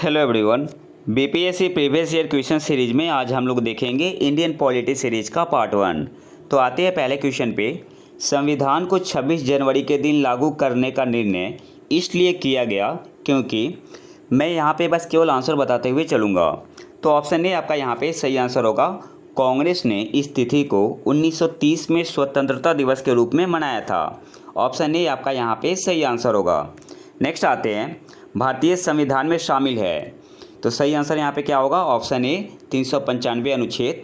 Hello everyone. BPSC previous year question series में आज हम लोग देखेंगे इंडियन पॉलिटी सीरीज का पार्ट 1। तो आते हैं पहले क्वेश्चन पे। संविधान को 26 जनवरी के दिन लागू करने का निर्णय इसलिए किया गया क्योंकि मैं यहाँ पे बस केवल आंसर बताते हुए चलूँगा। तो ऑप्शन ए आपका यहाँ पे सही आंसर होगा। कांग्रेस ने इस तिथि को 1930 में स्वतंत्रता दिवस के रूप में मनाया था। ऑप्शन ए आपका यहाँ पे सही आंसर होगा। नेक्स्ट आते हैं, भारतीय संविधान में शामिल है। तो सही आंसर यहाँ पे क्या होगा? ऑप्शन ए 395 अनुच्छेद,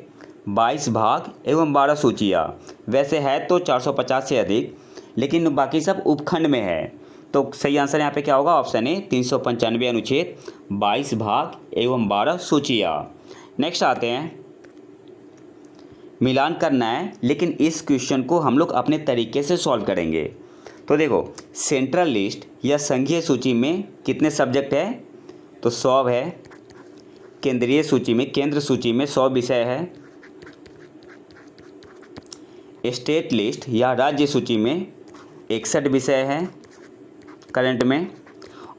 22 भाग एवं 12 सूचियाँ। वैसे है तो 450 से अधिक, लेकिन बाकी सब उपखंड में है। तो सही आंसर यहाँ पे क्या होगा? ऑप्शन ए 395 अनुच्छेद, 22 भाग एवं 12 सूचियाँ। नेक्स्ट आते हैं, मिलान करना है, लेकिन इस क्वेश्चन को हम लोग अपने तरीके से सॉल्व करेंगे। तो देखो, सेंट्रल लिस्ट या संघीय सूची में कितने सब्जेक्ट है? तो 100 है। केंद्रीय सूची में, केंद्र सूची में 100 विषय है। स्टेट लिस्ट या राज्य सूची में 61 विषय है करंट में।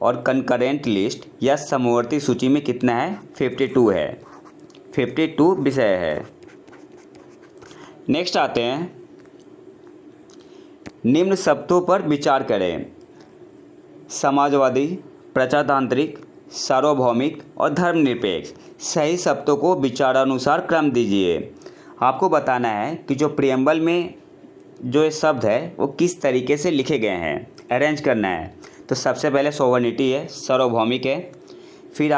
और कंकरेंट लिस्ट या समवर्ती सूची में कितना है? 52 है। 52 विषय है। नेक्स्ट आते हैं, निम्न शब्दों पर विचार करें। समाजवादी, प्रजातांत्रिक, सार्वभौमिक और धर्मनिरपेक्ष। सही शब्दों को विचारानुसार क्रम दीजिए। आपको बताना है कि जो प्रियम्बल में जो ये शब्द है वो किस तरीके से लिखे गए हैं, अरेंज करना है। तो सबसे पहले सोवर्निटी है, सार्वभौमिक है, फिर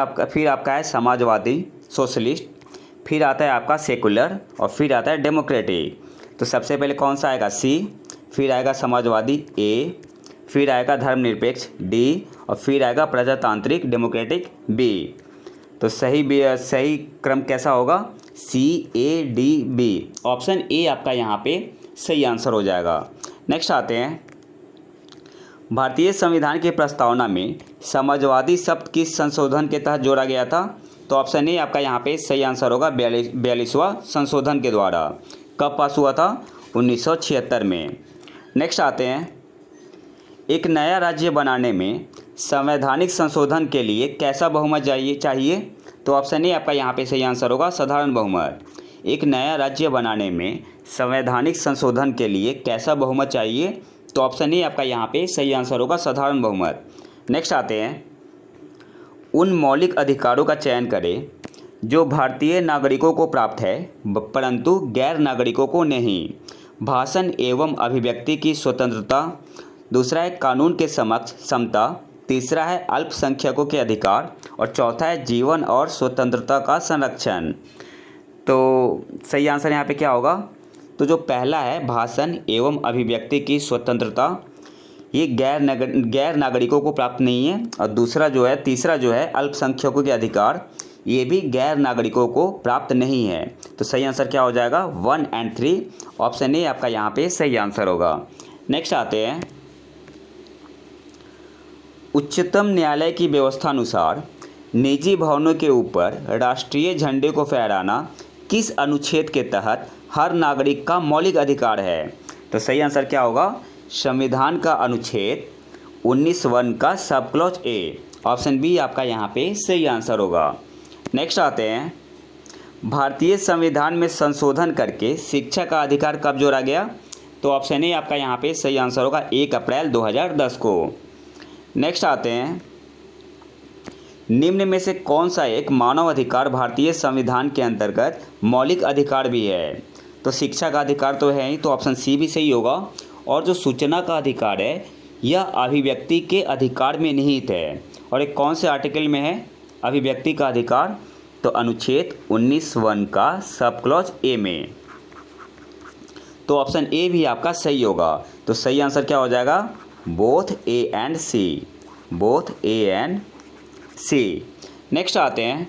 आपका है समाजवादी, सोशलिस्ट, फिर आता है आपका सेकुलर और फिर आता है डेमोक्रेटिक। तो सबसे पहले कौन सा आएगा? सी, फिर आएगा समाजवादी ए, फिर आएगा धर्मनिरपेक्ष डी और फिर आएगा प्रजातांत्रिक डेमोक्रेटिक बी। तो सही क्रम कैसा होगा? C A D B. Option A आपका यहाँ पे सही आंसर हो जाएगा। नेक्स्ट आते हैं, भारतीय संविधान की प्रस्तावना में समाजवादी शब्द किस संशोधन के तहत जोड़ा गया था? तो ऑप्शन ए आपका यहाँ पे सही आंसर होगा। 42वां संशोधन के द्वारा। कब पास हुआ था? 1976 में। नेक्स्ट आते हैं, एक नया राज्य बनाने में संवैधानिक संशोधन के लिए कैसा बहुमत चाहिए? तो ऑप्शन ए आपका यहाँ पे सही आंसर होगा, साधारण बहुमत। एक नया राज्य बनाने में संवैधानिक संशोधन के लिए कैसा बहुमत चाहिए? तो ऑप्शन ए आपका यहाँ पे सही आंसर होगा, साधारण बहुमत। नेक्स्ट आते हैं, उन मौलिक अधिकारों का चयन करें जो भारतीय नागरिकों को प्राप्त है परंतु गैर नागरिकों को नहीं। भाषण एवं अभिव्यक्ति की स्वतंत्रता, दूसरा है कानून के समक्ष समता, तीसरा है अल्पसंख्यकों के अधिकार और चौथा है जीवन और स्वतंत्रता का संरक्षण। तो सही आंसर यहाँ पे क्या होगा? तो जो पहला है भाषण एवं अभिव्यक्ति की स्वतंत्रता, ये गैर नागरिकों को प्राप्त नहीं है। और तीसरा जो है अल्पसंख्यकों के अधिकार, ये भी गैर नागरिकों को प्राप्त नहीं है। तो सही आंसर क्या हो जाएगा? 1 और 3। ऑप्शन ए आपका यहाँ पे सही आंसर होगा। नेक्स्ट आते हैं, उच्चतम न्यायालय की व्यवस्था अनुसार निजी भवनों के ऊपर राष्ट्रीय झंडे को फहराना किस अनुच्छेद के तहत हर नागरिक का मौलिक अधिकार है? तो सही आंसर क्या होगा? संविधान का अनुच्छेद 19(1) का sub clause A. Option B आपका यहाँ पे सही आंसर होगा। नेक्स्ट आते हैं, भारतीय संविधान में संशोधन करके शिक्षा का अधिकार कब जोड़ा गया? तो ऑप्शन ए आपका यहाँ पे सही आंसर होगा, 1 अप्रैल 2010 को। नेक्स्ट आते हैं, निम्न में से कौन सा एक मानव अधिकार भारतीय संविधान के अंतर्गत मौलिक अधिकार भी है? तो शिक्षा का अधिकार तो है ही, तो ऑप्शन सी भी सही होगा। और जो सूचना का अधिकार है यह अभिव्यक्ति के अधिकार में निहित है। और एक कौन से आर्टिकल में है अभिव्यक्ति का अधिकार? तो अनुच्छेद 19(1) का सब क्लॉज ए में। तो ऑप्शन ए भी आपका सही होगा। तो सही आंसर क्या हो जाएगा? Both A and C. Both A and C. Next आते हैं,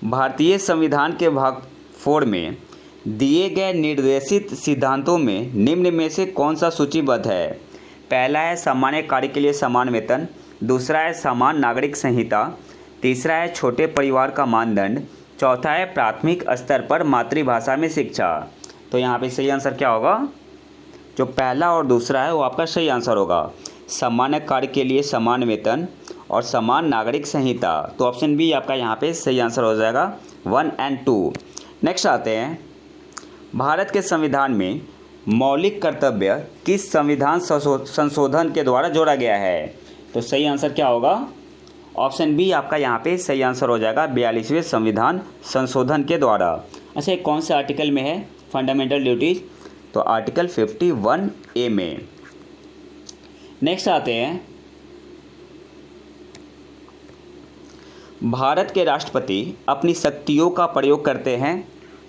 भारतीय संविधान के भाग 4 में दिए गए निर्देशित सिद्धांतों में निम्न में से कौन सा सूचीबद्ध है? पहला है सामान्य कार्य के लिए समान वेतन, दूसरा है समान नागरिक संहिता, तीसरा है छोटे परिवार का मानदंड, चौथा है प्राथमिक स्तर पर मातृभाषा में शिक्षा। तो यहाँ पे सही आंसर क्या होगा? जो पहला और दूसरा है वो आपका सही आंसर होगा। सामान्य कार्य के लिए समान वेतन और समान नागरिक संहिता। तो ऑप्शन बी आपका यहाँ पे सही आंसर हो जाएगा 1 और 2। नेक्स्ट आते हैं, भारत के संविधान में मौलिक कर्तव्य किस संविधान संशोधन के द्वारा जोड़ा गया है? तो सही आंसर क्या होगा? ऑप्शन बी आपका यहाँ पे सही आंसर हो जाएगा 42वें संविधान संशोधन के द्वारा। अच्छा, कौन से आर्टिकल में है फंडामेंटल ड्यूटीज? तो आर्टिकल 51A में। नेक्स्ट आते हैं, भारत के राष्ट्रपति अपनी शक्तियों का प्रयोग करते हैं?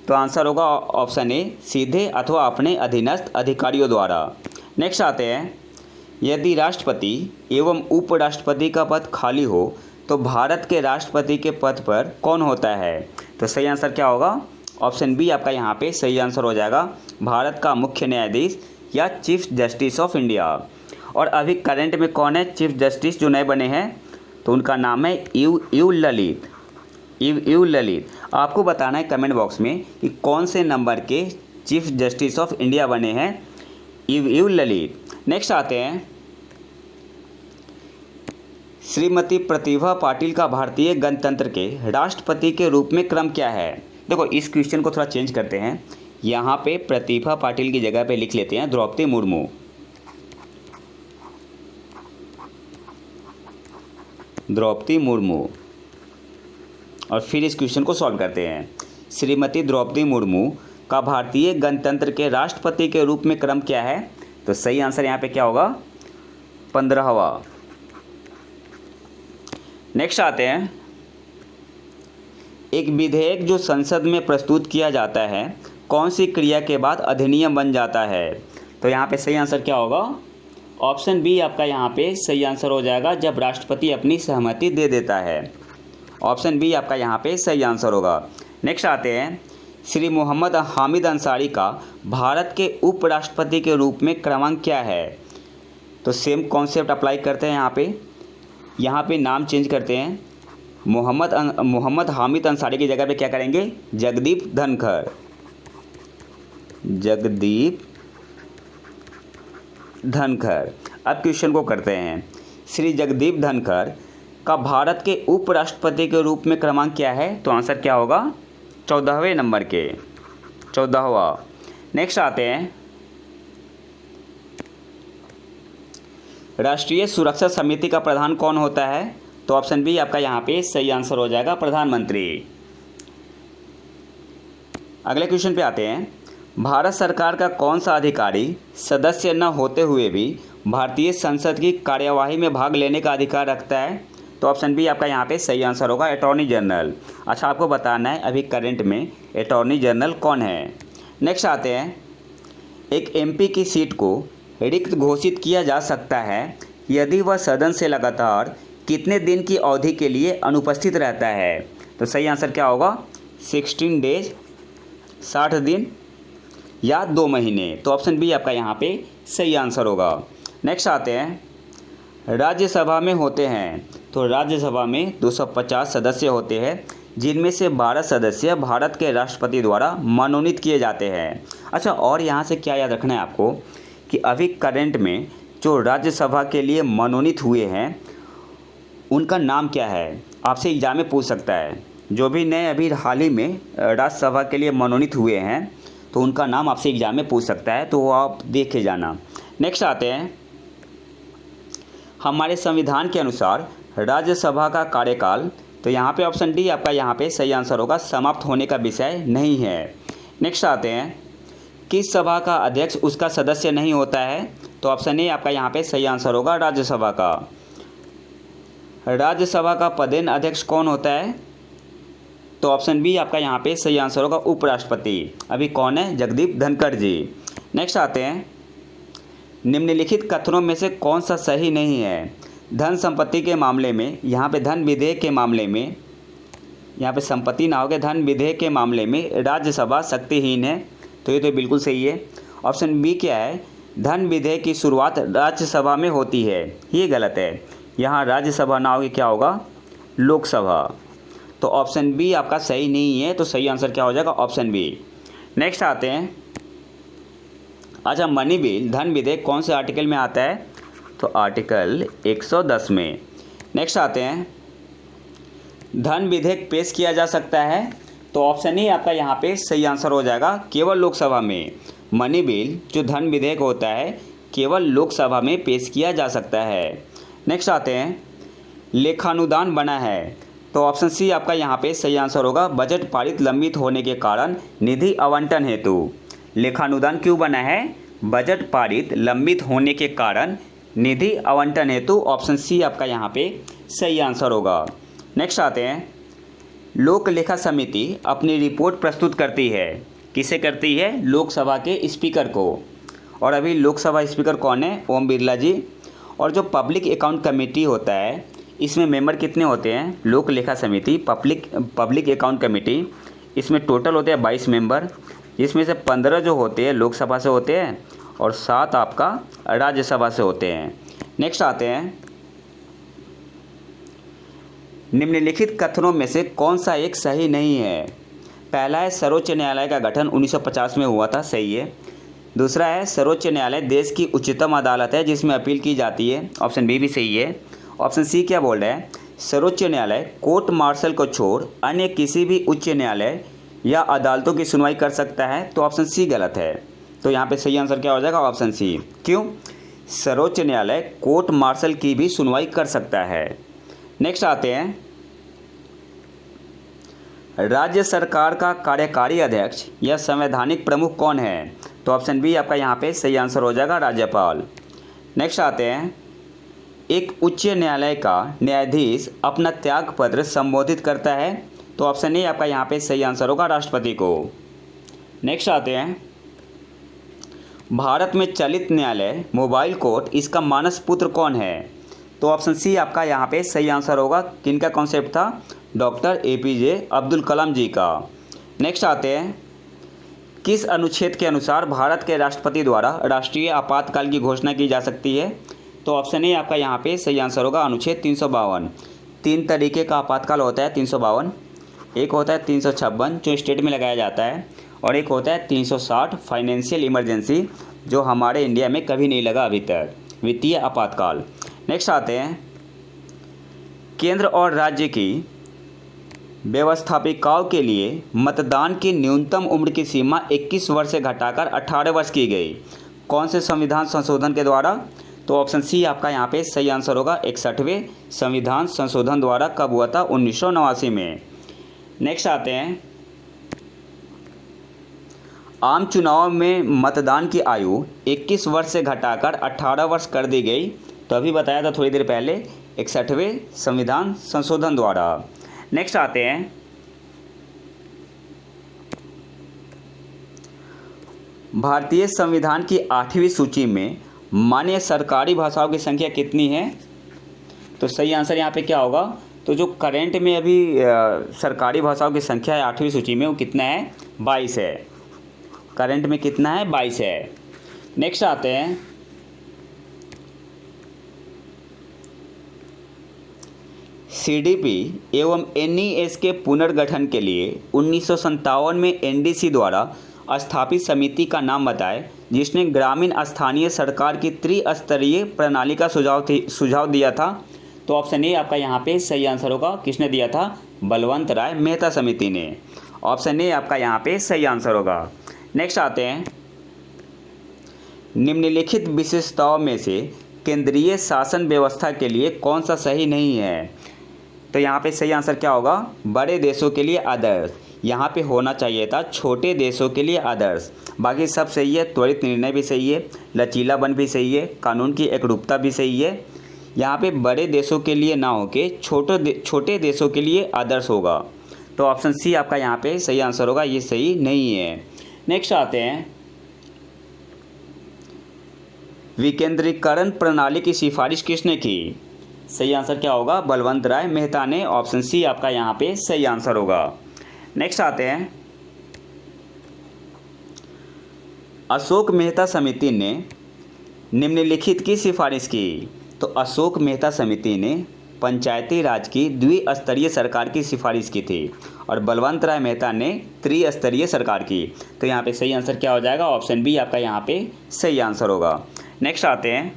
तो आंसर होगा ऑप्शन ए, सीधे अथवा अपने अधीनस्थ अधिकारियों द्वारा। नेक्स्ट आते हैं, यदि राष्ट्रपति एवं उपराष्ट्रपति का पद खाली हो तो भारत के राष्ट्रपति के पद पर कौन होता है? तो सही आंसर क्या होगा? ऑप्शन बी आपका यहाँ पे सही आंसर हो जाएगा भारत का मुख्य न्यायाधीश या चीफ जस्टिस ऑफ इंडिया। और अभी करंट में कौन है चीफ जस्टिस जो नए बने हैं? तो उनका नाम है यू ललित। आपको बताना है कमेंट बॉक्स में कि कौन से नंबर के चीफ जस्टिस ऑफ इंडिया बने हैं यू ललित। नेक्स्ट आते हैं, श्रीमती प्रतिभा पाटिल का भारतीय गणतंत्र के राष्ट्रपति के रूप में क्रम क्या है? देखो, इस क्वेश्चन को थोड़ा चेंज करते हैं। यहाँ पे प्रतिभा पाटिल की जगह पे लिख लेते हैं द्रौपदी मुर्मू। और फिर इस क्वेश्चन को सॉल्व करते हैं। श्रीमती द्रौपदी मुर्मू का भारतीय गणतंत्र के राष्ट्रपति के रूप में क्रम क्या है? तो सही आंसर यहाँ पे क्या होगा? 15वां। नेक्स्ट आते हैं, एक विधेयक जो संसद में प्रस्तुत किया जाता है कौन सी क्रिया के बाद अधिनियम बन जाता है? तो यहाँ पे सही आंसर क्या होगा? ऑप्शन बी आपका यहाँ पे सही आंसर हो जाएगा जब राष्ट्रपति अपनी सहमति दे देता है। ऑप्शन बी आपका यहाँ पे सही आंसर होगा। नेक्स्ट आते हैं, श्री मोहम्मद हामिद अंसारी का भारत के उपराष्ट्रपति के रूप में क्रमांक क्या है? तो सेम कॉन्सेप्ट अप्लाई करते हैं। यहाँ पे नाम चेंज करते हैं। मोहम्मद हामिद अंसारी की जगह पे क्या करेंगे? जगदीप धनखड़। अब क्वेश्चन को करते हैं, श्री जगदीप धनखड़ का भारत के उपराष्ट्रपति के रूप में क्रमांक क्या है? तो आंसर क्या होगा? 14वें नंबर के 14वां। नेक्स्ट आते हैं, राष्ट्रीय सुरक्षा समिति का प्रधान कौन होता है? तो ऑप्शन बी आपका यहाँ पे सही आंसर हो जाएगा प्रधानमंत्री। अगले क्वेश्चन पे आते हैं, भारत सरकार का कौन सा अधिकारी सदस्य न होते हुए भी भारतीय संसद की कार्यवाही में भाग लेने का अधिकार रखता है? तो ऑप्शन बी आपका यहाँ पे सही आंसर होगा अटॉर्नी जनरल। अच्छा, आपको बताना है अभी करंट में अटॉर्नी जनरल कौन है। नेक्स्ट आते हैं, एक एमपी की सीट को रिक्त घोषित किया जा सकता है यदि वह सदन से लगातार कितने दिन की अवधि के लिए अनुपस्थित रहता है? तो सही आंसर क्या होगा? 16 डेज, 60 दिन या 2 महीने। तो ऑप्शन बी आपका यहाँ पे सही आंसर होगा। नेक्स्ट आते हैं, राज्यसभा में होते हैं तो राज्यसभा में 250 सदस्य होते हैं जिनमें से 12 सदस्य भारत के राष्ट्रपति द्वारा मनोनीत किए जाते हैं। अच्छा, और यहाँ से क्या याद रखना है आपको कि अभी करंट में जो राज्यसभा के लिए मनोनीत हुए हैं उनका नाम क्या है? आपसे एग्जाम में पूछ सकता है। जो भी नए अभी हाल ही में राज्यसभा के लिए मनोनीत हुए हैं तो उनका नाम आपसे एग्जाम में पूछ सकता है, तो वो आप देख के जाना। नेक्स्ट आते हैं, हमारे संविधान के अनुसार राज्यसभा का कार्यकाल, तो यहाँ पे ऑप्शन डी आपका यहाँ पे सही आंसर होगा, समाप्त होने का विषय नहीं है। नेक्स्ट आते हैं, किस सभा का अध्यक्ष उसका सदस्य नहीं होता है? तो ऑप्शन ए आपका यहाँ पे सही आंसर होगा राज्यसभा का। राज्यसभा का पदेन अध्यक्ष कौन होता है? तो ऑप्शन बी आपका यहाँ पे सही आंसर होगा उपराष्ट्रपति। अभी कौन है? जगदीप धनखड़ जी। नेक्स्ट आते हैं, निम्नलिखित कथनों में से कौन सा सही नहीं है? धन संपत्ति के मामले में, यहाँ पे धन विधेयक के मामले में, यहाँ पे संपत्ति ना होगा, धन विधेयक के मामले में राज्यसभा शक्तिहीन है, तो ये तो बिल्कुल सही है। ऑप्शन बी क्या है? धन विधेयक की शुरुआत राज्यसभा में होती है, ये गलत है। यहाँ राज्यसभा ना होगी, क्या होगा? लोकसभा। तो ऑप्शन बी आपका सही नहीं है, तो सही आंसर क्या हो जाएगा? Option B. नेक्स्ट आते हैं, अच्छा, मनी बिल धन विधेयक कौन से आर्टिकल में आता है? तो आर्टिकल 110 में। नेक्स्ट आते हैं, धन विधेयक पेश किया जा सकता है, तो ऑप्शन ही आपका यहाँ पे सही आंसर हो जाएगा, केवल लोकसभा में। मनी बिल जो धन विधेयक होता है केवल लोकसभा में पेश किया जा सकता है। नेक्स्ट आते हैं, लेखानुदान बना है, तो ऑप्शन सी आपका यहाँ पे सही आंसर होगा, बजट पारित लंबित होने के कारण निधि आवंटन हेतु। लेखानुदान क्यों बना है? बजट पारित लंबित होने के कारण निधि आवंटन हेतु। ऑप्शन सी आपका यहाँ पे सही आंसर होगा। नेक्स्ट आते हैं, लोक लेखा समिति अपनी रिपोर्ट प्रस्तुत करती है, किसे करती है? लोकसभा के स्पीकर को। और अभी लोकसभा स्पीकर कौन है? ओम बिरला जी। और जो पब्लिक अकाउंट कमेटी होता है, इसमें मेंबर कितने होते हैं? लोक लेखा समिति पब्लिक अकाउंट कमेटी, इसमें टोटल होते हैं 22 मेंबर, जिसमें से 15 जो होते हैं लोकसभा से होते हैं और 7 आपका राज्यसभा से होते हैं। नेक्स्ट आते हैं, निम्नलिखित कथनों में से कौन सा एक सही नहीं है? पहला है, सर्वोच्च न्यायालय का गठन 1950 में हुआ था, सही है। दूसरा है, सर्वोच्च न्यायालय देश की उच्चतम अदालत है जिसमें अपील की जाती है, ऑप्शन बी भी सही है। ऑप्शन सी क्या बोल रहा है? सर्वोच्च न्यायालय कोर्ट मार्शल को छोड़ अन्य किसी भी उच्च न्यायालय या अदालतों की सुनवाई कर सकता है, तो ऑप्शन सी गलत है। तो यहाँ पे सही आंसर क्या हो जाएगा? Option C. क्यों? सर्वोच्च न्यायालय कोर्ट मार्शल की भी सुनवाई कर सकता है। नेक्स्ट आते हैं, राज्य सरकार का कार्यकारी अध्यक्ष या संवैधानिक प्रमुख कौन है? तो ऑप्शन बी आपका यहाँ पे सही आंसर हो जाएगा, राज्यपाल। नेक्स्ट आते हैं, एक उच्च न्यायालय का न्यायाधीश अपना त्यागपत्र संबोधित करता है, तो ऑप्शन ए आपका यहाँ पे सही आंसर होगा, राष्ट्रपति को। नेक्स्ट आते हैं, भारत में चलित न्यायालय मोबाइल कोर्ट, इसका मानस पुत्र कौन है? तो ऑप्शन सी आपका यहाँ पे सही आंसर होगा। किनका कॉन्सेप्ट था? डॉक्टर APJ अब्दुल कलाम जी का। नेक्स्ट आते हैं, किस अनुच्छेद के अनुसार भारत के राष्ट्रपति द्वारा राष्ट्रीय आपातकाल की घोषणा की जा सकती है? तो ऑप्शन ए आपका यहाँ पे सही आंसर होगा, अनुच्छेद 352। 3 तरीके का आपातकाल होता है 352। एक होता है 356 जो स्टेट में लगाया जाता है, और एक होता है 360 फाइनेंशियल इमरजेंसी, जो हमारे इंडिया में कभी नहीं लगा अभी तक, वित्तीय आपातकाल। नेक्स्ट आते हैं, केंद्र और राज्य की व्यवस्थापिकाओं के लिए मतदान की न्यूनतम उम्र की सीमा 21 वर्ष से घटाकर 18 वर्ष की गई, कौन से संविधान संशोधन के द्वारा? तो ऑप्शन सी आपका यहाँ पे सही आंसर होगा, 61वें संविधान संशोधन द्वारा। कब हुआ था? 1989 में। नेक्स्ट आते हैं, आम चुनाव में मतदान की आयु 21 वर्ष से घटाकर 18 वर्ष कर दी गई, तो अभी बताया था थोड़ी देर पहले, 61वें संविधान संशोधन द्वारा। नेक्स्ट आते हैं, भारतीय संविधान की 8वीं सूची में मान्य सरकारी भाषाओं की संख्या कितनी है? तो सही आंसर यहाँ पे क्या होगा? तो जो करेंट में अभी सरकारी भाषाओं की संख्या है 8वीं सूची में, वो कितना है? 22 है। करेंट में कितना है? 22 है। नेक्स्ट आते हैं, CDP एवं NES के पुनर्गठन के लिए 1957 में NDC द्वारा स्थापित समिति का नाम बताएं, जिसने ग्रामीण स्थानीय सरकार की त्रिस्तरीय प्रणाली का सुझाव दिया था। तो ऑप्शन ए आपका यहाँ पे सही आंसर होगा। किसने दिया था? बलवंत राय मेहता समिति ने। ऑप्शन ए आपका यहाँ पे सही आंसर होगा। नेक्स्ट आते हैं, निम्नलिखित विशेषताओं में से केंद्रीय शासन व्यवस्था के लिए कौन सा सही नहीं है? तो यहाँ पे सही आंसर क्या होगा? बड़े देशों के लिए आदर्श। यहाँ पे होना चाहिए था छोटे देशों के लिए आदर्श। बाकी सब सही है, त्वरित निर्णय भी सही है, लचीलापन भी सही है, कानून की एकरूपता भी सही है। यहाँ पे बड़े देशों के लिए ना हो के छोटे देशों के लिए आदर्श होगा। तो ऑप्शन सी आपका यहाँ पे सही आंसर होगा, ये सही नहीं है। नेक्स्ट आते हैं, विकेंद्रीकरण प्रणाली की सिफारिश किसने की? सही आंसर क्या होगा? बलवंत राय मेहता ने। ऑप्शन सी आपका यहाँ पे सही आंसर होगा। नेक्स्ट आते हैं, अशोक मेहता समिति ने निम्नलिखित की सिफारिश की। तो अशोक मेहता समिति ने पंचायती राज की द्विस्तरीय सरकार की सिफारिश की थी, और बलवंत राय मेहता ने त्रिस्तरीय सरकार की। तो यहाँ पे सही आंसर क्या हो जाएगा? ऑप्शन बी आपका यहाँ पे सही आंसर होगा। नेक्स्ट आते हैं,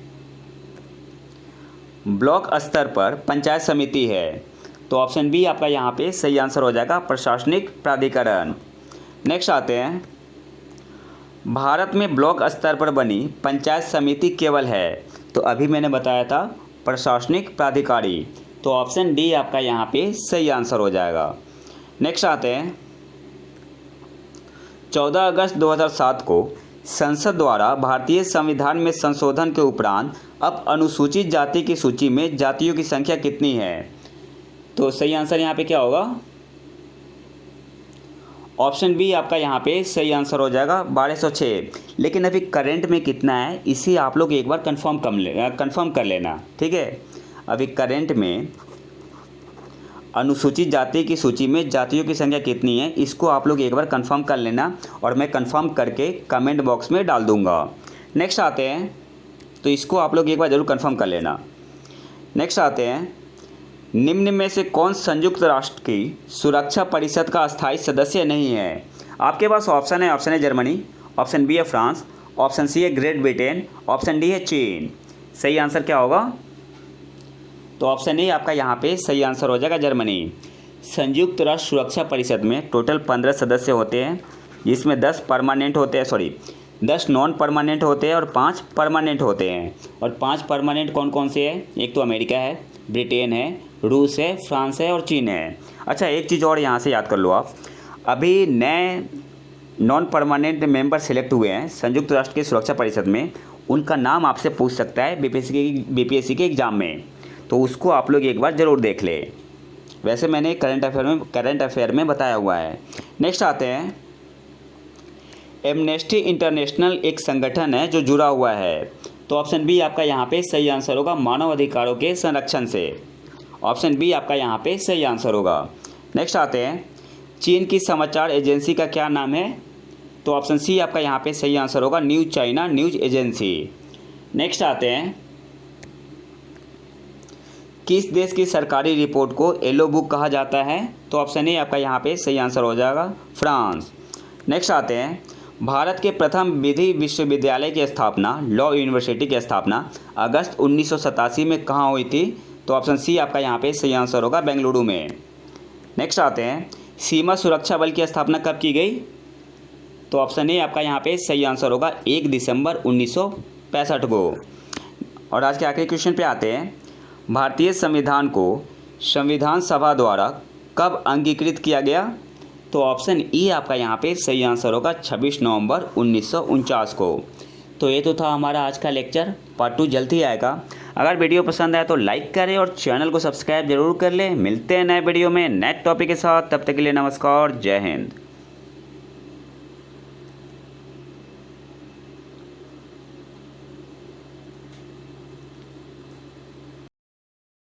ब्लॉक स्तर पर पंचायत समिति है। तो ऑप्शन बी आपका यहाँ पे सही आंसर हो जाएगा, प्रशासनिक प्राधिकरण। नेक्स्ट आते हैं, भारत में ब्लॉक स्तर पर बनी पंचायत समिति केवल है। तो अभी मैंने बताया था प्रशासनिक प्राधिकारी। तो ऑप्शन डी आपका यहाँ पे सही आंसर हो जाएगा। नेक्स्ट आते हैं, 14 अगस्त 2007 को संसद द्वारा भारतीय संविधान में संशोधन के उपरांत अब अनुसूचित जाति की सूची में जातियों की संख्या कितनी है। तो सही आंसर यहाँ पे क्या होगा, ऑप्शन बी आपका यहाँ पे सही आंसर हो जाएगा 1206। लेकिन अभी करंट में कितना है इसे आप लोग एक बार कंफर्म कर लेना, ठीक है। अभी करंट में अनुसूचित जाति की सूची में जातियों की संख्या कितनी है इसको आप लोग एक बार कंफर्म कर लेना और मैं कंफर्म करके कमेंट बॉक्स में डाल दूंगा। नेक्स्ट आते हैं, तो इसको आप लोग एक बार ज़रूर कंफर्म कर लेना। नेक्स्ट आते हैं, निम्न में से कौन संयुक्त राष्ट्र की सुरक्षा परिषद का अस्थायी सदस्य नहीं है। आपके पास ऑप्शन है जर्मनी, ऑप्शन बी है फ्रांस, ऑप्शन सी है ग्रेट ब्रिटेन, ऑप्शन डी है चीन। सही आंसर क्या होगा, तो ऑप्शन ए आपका यहाँ पे सही आंसर हो जाएगा, जर्मनी। संयुक्त राष्ट्र सुरक्षा परिषद में टोटल 15 सदस्य होते हैं, जिसमें 10 नॉन परमानेंट होते हैं और 5 परमानेंट होते हैं। और 5 परमानेंट कौन कौन से हैं, एक तो अमेरिका है, ब्रिटेन है, रूस है, फ्रांस है और चीन है। अच्छा, एक चीज़ और यहाँ से याद कर लो आप, अभी नए नॉन परमानेंट मेंबर सिलेक्ट हुए हैं संयुक्त राष्ट्र की सुरक्षा परिषद में, उनका नाम आपसे पूछ सकता है बीपीएससी के एग्ज़ाम में, तो उसको आप लोग एक बार ज़रूर देख ले। वैसे मैंने करंट अफेयर में बताया हुआ है। नेक्स्ट आते हैं, एमनेस्टी इंटरनेशनल एक संगठन है जो जुड़ा हुआ है। तो ऑप्शन बी आपका यहाँ पे सही आंसर होगा, मानव अधिकारों के संरक्षण से। ऑप्शन बी आपका यहाँ पे सही आंसर होगा। नेक्स्ट आते हैं, चीन की समाचार एजेंसी का क्या नाम है। तो ऑप्शन सी आपका यहाँ पे सही आंसर होगा, news China news agency. Next आते हैं, किस देश की सरकारी रिपोर्ट को येलो बुक कहा जाता है। तो ऑप्शन ए आपका यहाँ पे सही आंसर हो जाएगा, फ्रांस। नेक्स्ट आते हैं, भारत के प्रथम विधि विश्वविद्यालय की स्थापना, लॉ यूनिवर्सिटी की स्थापना अगस्त 1987 में कहाँ हुई थी। तो ऑप्शन सी आपका यहाँ पे सही आंसर होगा, बेंगलुरु में। नेक्स्ट आते हैं, सीमा सुरक्षा बल की स्थापना कब की गई। तो ऑप्शन ए आपका यहाँ पे सही आंसर होगा, 1 दिसंबर 1965 को। और आज के आखिरी क्वेश्चन पे आते हैं, भारतीय संविधान को संविधान सभा द्वारा कब अंगीकृत किया गया। तो ऑप्शन ई आपका यहाँ पे सही आंसर होगा, 26 नवंबर 1949 को। तो ये तो था हमारा आज का लेक्चर, पार्ट 2 जल्द ही आएगा। अगर वीडियो पसंद आए तो लाइक करें और चैनल को सब्सक्राइब जरूर कर लें। मिलते हैं नए वीडियो में नए टॉपिक के साथ, तब तक के लिए नमस्कार, जय हिंद।